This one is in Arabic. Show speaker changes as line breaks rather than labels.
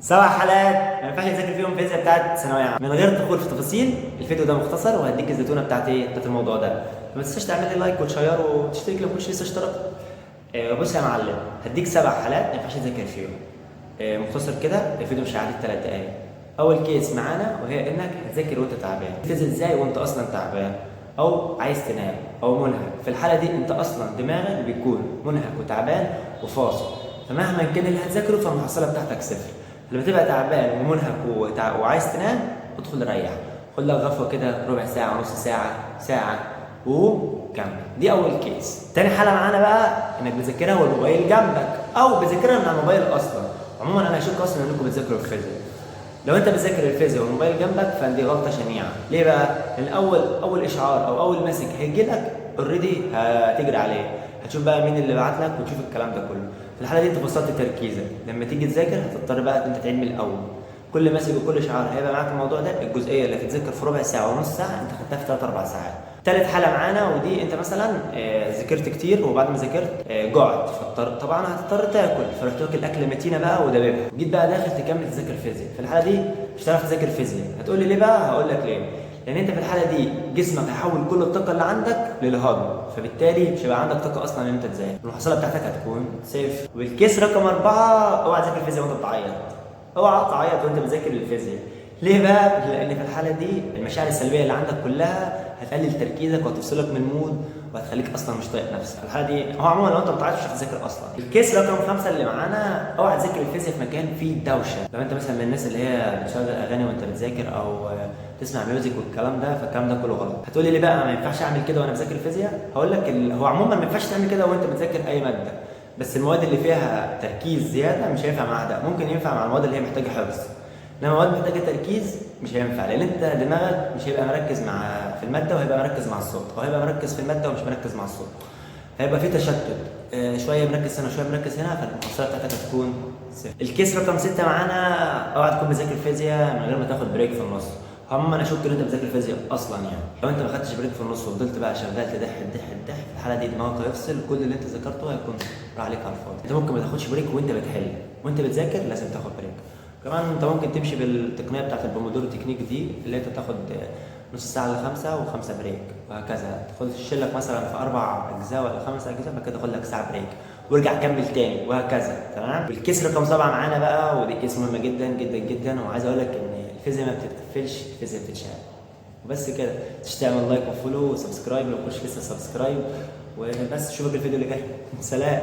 7 حالات ما ينفعش تذاكر فيهم الفيزياء بتاعت ثانويه عامه. من غير دخول في تفاصيل، الفيديو ده مختصر وهديك الزيتونه بتاعت بتاعت الموضوع ده. ما تنساش تعمل لي لايك وتشير وتشترك لو كنتش لسه اشتركت. بص يا معلم، هديك 7 حالات ما ينفعش تذاكر فيهم. مختصر كده، الفيديو مش هيعدي 3 دقايق. اول كيس معانا وهي انك هتذاكر وانت تعبان. تنزل ازاي وانت اصلا تعبان او عايز تنام او منهك؟ في الحاله دي انت اصلا دماغك بيكون منهك وتعبان وفاصل، فمهما كان اللي هتذاكره فالمحصله بتاعتك صفر. لما تبقى تعبان ومنهك وعايز تنام، ادخل ريح، خد لك غفوه كده ربع ساعه، نص ساعه، ساعه، وكمل. دي اول كيس. تاني حاله معانا بقى انك بتذاكرها والموبايل جنبك او بتذاكرها من على الموبايل اصلا. عموما انا اشك اصلا انكم بتذاكروا الفيزياء. لو انت بتذاكر الفيزياء والموبايل جنبك فدي غلطه شنيعه. ليه بقى؟ لان اول اشعار او اول مسج هيجي لك اوريدي هتجري عليه، هتشوف بقى مين اللي بعت لك وتشوف الكلام ده كله. في الحاله دي انت فصلت تركيزك، لما تيجي تذاكر هتضطر بقى انت تعيد من الاول. كل مسج وكل اشعار هيبقى معاك الموضوع ده، الجزئيه اللي هتتذاكر في ربع ساعه ونص ساعه انت خدتها في 3 4 ساعات. تالت حاله معانا، ودي انت مثلا ذاكرت كتير وبعد ما ذاكرت جعت، طبعا هتضطر تاكل، فرحت واكل اكله متينه بقى ودبابه، وجيت بقى داخل تكمل تذاكر فيزياء. في الحاله دي مش هتعرف تذاكر فيزياء. هتقول لي ليه بقى؟ هقول لك ليه. لان انت في الحاله دي جسمك هيحول كل الطاقه اللي عندك للهضم، فبالتالي مش هيبقى عندك طاقه اصلا ان انت تذاكر، المحصله بتاعتك هتكون صفر. والكيس رقم 4، اوعى تذاكر الفيزياء وانت بتعيط. اوعى تعيط وانت بتذاكر الفيزياء. ليه بقى؟ لان في الحاله دي المشاعر السلبيه اللي عندك كلها هتقلل تركيزك وهتفصلك من المود وهتخليك اصلا مش طايق نفسك. في الحاله دي هو عموما لو انت بتعيط مش هتذاكر اصلا. الكيس رقم 5 اللي معانا، اوعى تذاكر الفيزياء في مكان فيه دوشه. لو انت مثلا من الناس اللي هي بتشغل اغاني وانت بتذاكر او تسمع ميوزك والكلام ده، فالكلام ده كله غلط. هتقولي ليه بقى ما ينفعش اعمل كده وانا بذاكر الفيزياء؟ هقول لك هو عموما ما ينفعش تعمل كده وانت بتذاكر اي ماده، بس المواد اللي فيها تركيز زياده مش هينفع معاها ده. ممكن ينفع مع المواد اللي هي محتاجه حفظ، انما مواد محتاجه تركيز مش هينفع، لان انت دماغك مش هيبقى مركز في الماده وهيبقى مركز مع الصوت، او هيبقى مركز في الماده ومش مركز مع الصوت، هيبقى في تشتت. شويه مركز هنا وشويه مركز هنا، فالمحصله بتاعتك هتكون صفر. الكيس رقم 6 معانا، اوعى تكون بتذاكر فيزياء من غير ما تاخد بريك في النص. عموما انا اشك ان انت بتذاكر فيزياء اصلا. يعني لو انت ما خدتش بريك في النص وفضلت بقى شغال تدح في الحاله دي دماغك هيفصل، كل اللي انت ذاكرته هيكون راح عليك على الفاضي. انت ممكن ما تاخدش بريك وانت بتحل، وانت بتذاكر لازم تاخد بريك. كمان انت ممكن تمشي بالتقنيه بتاعت البومودورو تكنيك دي، اللي انت تاخد نص ساعه ل5 و5 بريك وهكذا. تخش لك مثلا في 4 اجزاء ولا 5 اجزاء، بعد كده تاخد لك ساعه بريك وارجع كمل تاني وهكذا. تمام. والكيس رقم 7 معانا بقى، ودي كيس مهمه جدا جدا جدا، وعايز اقول لك ان الفيزياء ما بتتقفلش، الفيزياء بتتشال. وبس كده، تعمل لايك وفولو وسبسكرايب لو مش لسه سبسكرايب. وبس اشوفك الفيديو اللي جاي. سلام.